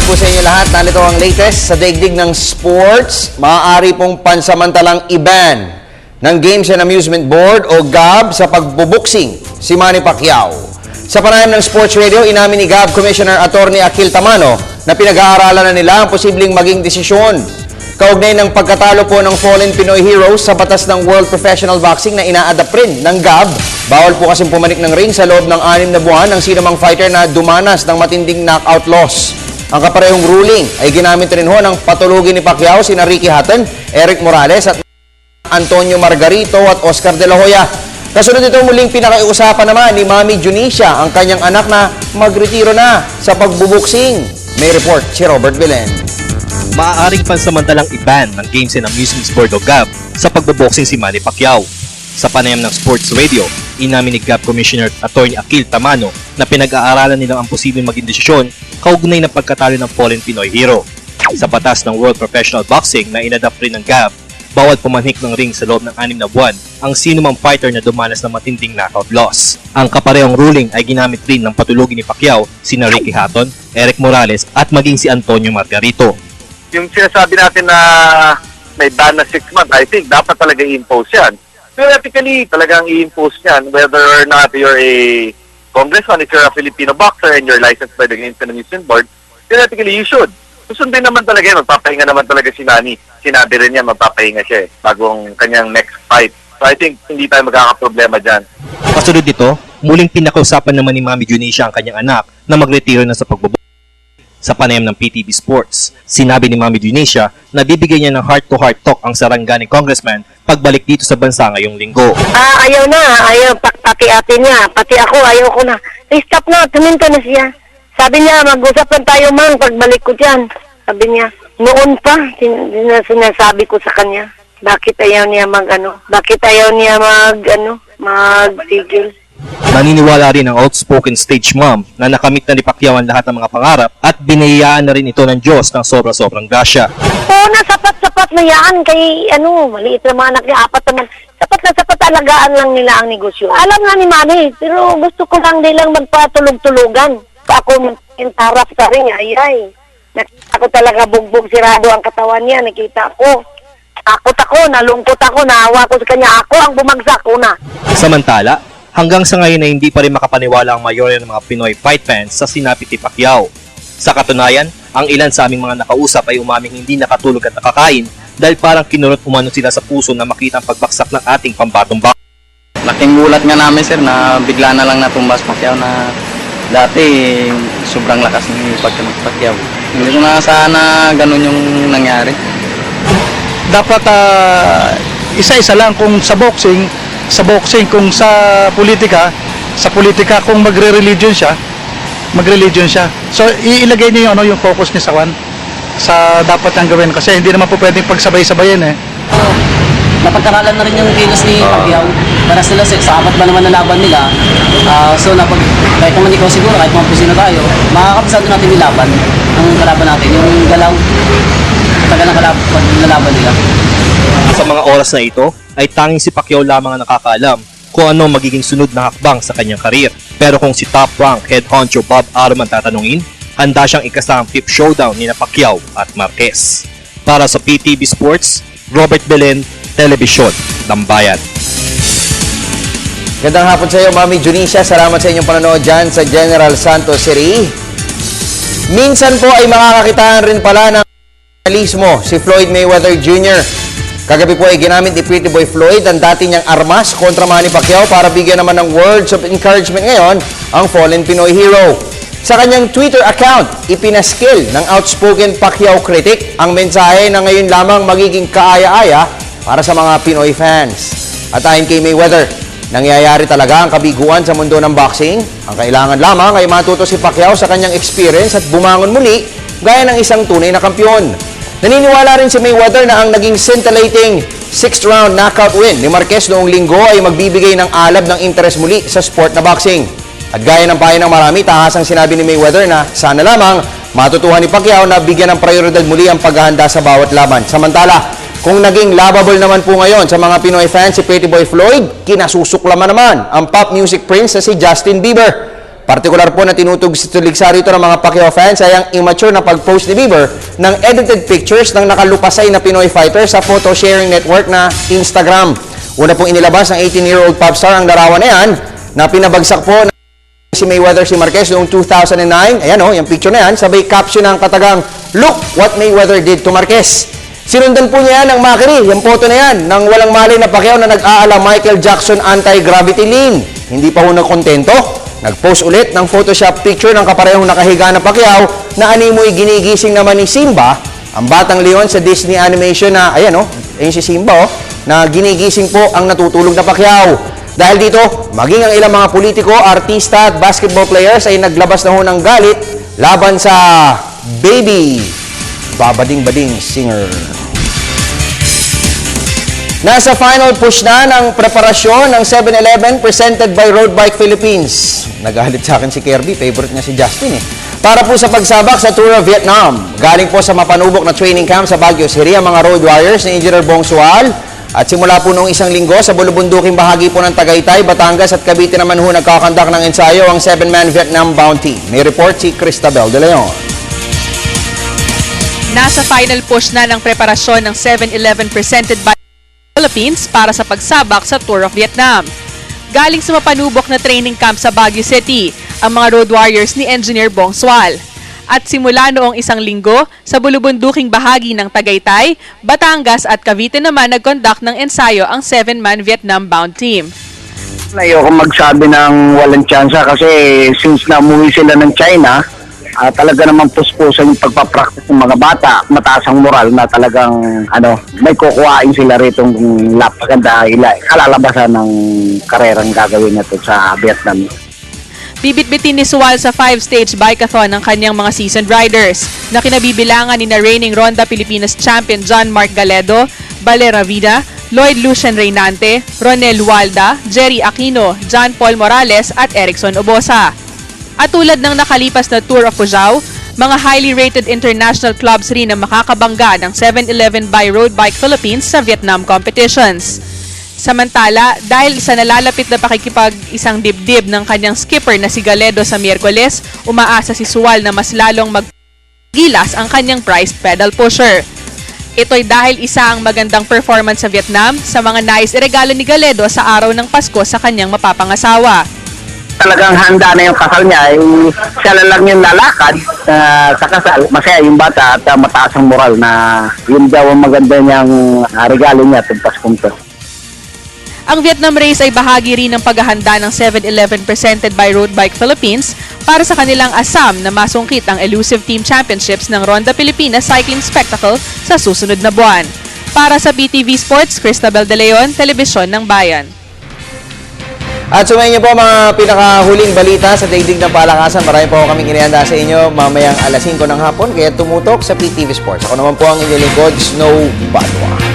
po sa inyo lahat. Narito ang latest sa daigdig ng sports. Maaari pong pansamantalang i-ban ng Games and Amusement Board o GAB sa pagbubuksing si Manny Pacquiao. Sa panayam ng Sports Radio, inamin ni GAB Commissioner Attorney Akil Tamano na pinag-aaralan na nila ang posibleng maging desisyon. Kaugnay ng pagkatalo po ng fallen Pinoy heroes sa batas ng World Professional Boxing na ina-adapt rin ng GAB, bawal po kasing pumanik ng ring sa loob ng 6 na buwan ng sinumang fighter na dumanas ng matinding knockout loss. Ang kaparehong ruling ay ginamit rin ho ng patulugin ni Pacquiao sina Ricky Hatton, Eric Morales at Antonio Margarito at Oscar De La Hoya. Kasunod ito muling pinakaiusapan naman ni Mami Junicia ang kanyang anak na magretiro na sa pagbubuksing. May report si Robert Belen. Maaaring pansamantalang i-ban ng Games and Amusement Board o GAB sa pagboboxing si Manny Pacquiao. Sa panayam ng Sports Radio, inamin ni GAB Commissioner Attorney Akil Tamano na pinag-aaralan nilang ang posibleng maging desisyon kaugnay ng pagkatalo ng fallen Pinoy hero. Sa batas ng World Professional Boxing na inadapt rin ng GAB, bawal pumanhik ng ring sa loob ng 6 na buwan ang sinumang fighter na dumanas ng matinding knockout loss. Ang kaparehong ruling ay ginamit rin ng patulugin ni Pacquiao sina Ricky Hatton, Eric Morales at maging si Antonio Margarito. Yung sinasabi natin na may ban na 6 months, I think dapat talaga i-impose yan. Theoretically, talagang i-impose yan whether or not you're a congressman, if you're a Filipino boxer and you're licensed by the Games and Amusement Board, theoretically you should. Susundin naman talaga yan, magpapahinga naman talaga si Manny. Sinabi rin niya, magpapahinga siya bagong kanyang next fight. So I think hindi tayo magkakaproblema dyan. Kasunod nito, muling pinakausapan naman ni Mami Junicia ang kanyang anak na magretiro na sa pagboboxing. Sa panayam ng PTV Sports, sinabi ni Mami Junicia na bibigyan niya ng heart-to-heart talk ang sarangani congressman pagbalik dito sa bansa ngayong linggo. Ayaw na, pati ate niya, pati ako, ayaw ko na. Stop na, tuminto na siya. Sabi niya, mag-usap lang tayo man pagbalik ko dyan. Sabi niya, noon pa, sinasabi ko sa kanya, bakit ayaw niya magtigil. Naniniwala rin ang outspoken stage mom na nakamit na ni Pacquiao ang lahat ng mga pangarap at binayaan na rin ito ng Diyos ng sobra-sobrang grasya. Oo na, sapat-sapat na yan. Kay, maliit na mga anak niya, 4 naman. Sapat na sapat, alagaan lang nila ang negosyo. Alam nga ni Mami, pero gusto ko lang nilang magpatulog-tulugan. Ako yung tarap sa ring, ay. Nakita ko talaga bugbog sirado ang katawan niya, nakita ko. Takot ako, nalungkot ako, naawa ko sa kanya. Ako ang bumagsak una. Samantala, hanggang sa ngayon ay hindi pa rin makapaniwala ang mayorya ng mga Pinoy fight fans sa sinapit ni Pacquiao. Sa katunayan, ang ilan sa aming mga nakausap ay umaming hindi nakatulog at nakakain dahil parang kinurot umano sila sa puso na makita ang pagbaksak ng ating pambatong boxer. Laking gulat nga namin sir na bigla na lang natumbas Pacquiao na dati sobrang lakas ni Pacquiao. Hindi ko na sana ganun yung nangyari. Dapat isa-isa lang kung sa boxing kung sa politika kung magre-religion siya. So iilagay niyo yung focus niya sa dapat niyang gawin kasi hindi naman po pwedeng pagsabay-sabayin eh. Napagkaralan na rin yung kilos ni Pacquiao para sila sa apat ba naman na laban nila. So kahit naman ikaw siguro, kahit mga pusino tayo, makakabisado natin yung laban ng kalaban natin, yung galaw tagal ng lalaban nila. Sa mga oras na ito, ay tanging si Pacquiao lamang ang nakakaalam kung ano magiging sunod na hakbang sa kanyang karir. Pero kung si top rank head honcho Bob Arum ang tatanungin, handa siyang ikasa ang 5th showdown ni Pacquiao at Marquez. Para sa PTV Sports, Robert Belen, Telebisyon, Tambayan. Gandang hapon sa iyo, Mami Junicia. Salamat sa inyong panonood dyan sa General Santos City. Minsan po ay makakakitaan rin pala ng journalismo si Floyd Mayweather Jr. Kagabi po ay ginamit ni Pretty Boy Floyd ang dati niyang armas kontra Manny Pacquiao para bigyan naman ng words of encouragement ngayon ang fallen Pinoy hero. Sa kanyang Twitter account, ipinaskill ng outspoken Pacquiao critic ang mensahe na ngayon lamang magiging kaaya-aya para sa mga Pinoy fans. At ayon kay Mayweather, nangyayari talaga ang kabiguan sa mundo ng boxing. Ang kailangan lamang ay matuto si Pacquiao sa kanyang experience at bumangon muli gaya ng isang tunay na kampyon. Naniniwala rin si Mayweather na ang naging scintillating 6th round knockout win ni Marquez noong linggo ay magbibigay ng alab ng interes muli sa sport na boxing. At gaya ng payo ng marami, tahasang sinabi ni Mayweather na sana lamang matutuhan ni Pacquiao na bigyan ng prioridad muli ang paghahanda sa bawat laban. Samantala, kung naging lovable naman po ngayon sa mga Pinoy fans si Pretty Boy Floyd, kinasusuklaman naman ang pop music prince na si Justin Bieber. Partikular po na tinutugsisa rito ng mga Pacquiao fans ay ang immature na pag-post ni Bieber ng edited pictures ng nakalupasay na Pinoy fighter sa photo-sharing network na Instagram. Una pong inilabas ng 18-year-old pop star ang larawan na yan na pinabagsak po si Mayweather si Marquez noong 2009. Ayan yung picture na yan. Sabay caption ng katagang, "Look what Mayweather did to Marquez." Sinundan po niya ng mockery, yung photo na yan, ng walang malay na Pacquiao na nag-aala Michael Jackson anti-gravity lean. Hindi pa ho nagkontento. Nag-post ulit ng Photoshop picture ng kaparehong nakahiga na Pacquiao na animoy ginigising naman ni Simba, ang batang leon sa Disney animation na, ayun si Simba na ginigising po ang natutulog na Pacquiao. Dahil dito, maging ang ilang mga politiko, artista at basketball players ay naglabas na ho ng galit laban sa baby babading-bading singer. Nasa final push na ng preparasyon ng 7-Eleven presented by Road Bike Philippines. Nagalit sa akin si Kirby, favorite niya si Justin Para po sa pagsabak sa Tour of Vietnam. Galing po sa mapanubok na training camp sa Baguio City ang mga road warriors ni Engineer Bong Sual. At simula po noong isang linggo sa bulubunduking bahagi po ng Tagaytay, Batangas at Cavite naman ho nagkakandak ng ensayo ang 7-man Vietnam Bounty. May report si Cristabel De Leon. Nasa final push na ng preparasyon ng 7-Eleven presented by Philippines para sa pagsabak sa Tour of Vietnam. Galing sa mapanubok na training camp sa Baguio City, ang mga road warriors ni Engineer Bong Sual. At simula noong isang linggo, sa bulubunduking bahagi ng Tagaytay, Batangas at Cavite naman nag-conduct ng ensayo ang 7-man Vietnam-bound team. Ayoko magsabi ng walang tsansa kasi since na umuwi sila ng China, talaga naman puspusan yung pagpapractice ng mga bata. Mataas ang moral na talagang may kukuhain sila rito ng lapaganda kalalabasan ng karerang gagawin natin sa Vietnam. Bibit-bitin ni Sual sa 5-stage bikeathon ng kanyang mga seasoned riders na kinabibilangan ni na reigning Ronda Pilipinas champion John Mark Galedo, Valera Vida, Lloyd Lucian Reynante, Ronel Walda, Jerry Aquino, John Paul Morales at Erickson Obosa. At tulad ng nakalipas na Tour of Pujao, mga highly rated international clubs rin ang makakabangga ng 7-Eleven by Road Bike Philippines sa Vietnam competitions. Samantala, dahil sa nalalapit na pakikipag-isang dibdib ng kanyang skipper na si Galedo sa Miyerkules, umaasa si Sual na mas lalong maggilas ang kanyang prized pedal pusher. Ito'y dahil isa ang magandang performance sa Vietnam sa mga nais iregalo ni Galedo sa araw ng Pasko sa kanyang mapapangasawa. Talagang handa na yung kasal niya, siya lang yung lalakad sa kasal. Masaya yung bata at mataas ang moral na yun daw ang maganda niyang regalo niya tuwing Paskong to. Ang Vietnam Race ay bahagi rin ng paghahanda ng 7-Eleven presented by Road Bike Philippines para sa kanilang asam na masungkit ang elusive team championships ng Ronda Pilipinas Cycling Spectacle sa susunod na buwan. Para sa BTV Sports, Cristabel De Leon, Telebisyon ng Bayan. At sumayin niyo po mga pinakahuling balita sa daigdig ng palakasan. Marami po kaming inihanda sa inyo mamayang alas 5 ng hapon, kaya tumutok sa PTV Sports. Ako naman po ang inyong lingkod, Snow Badwa.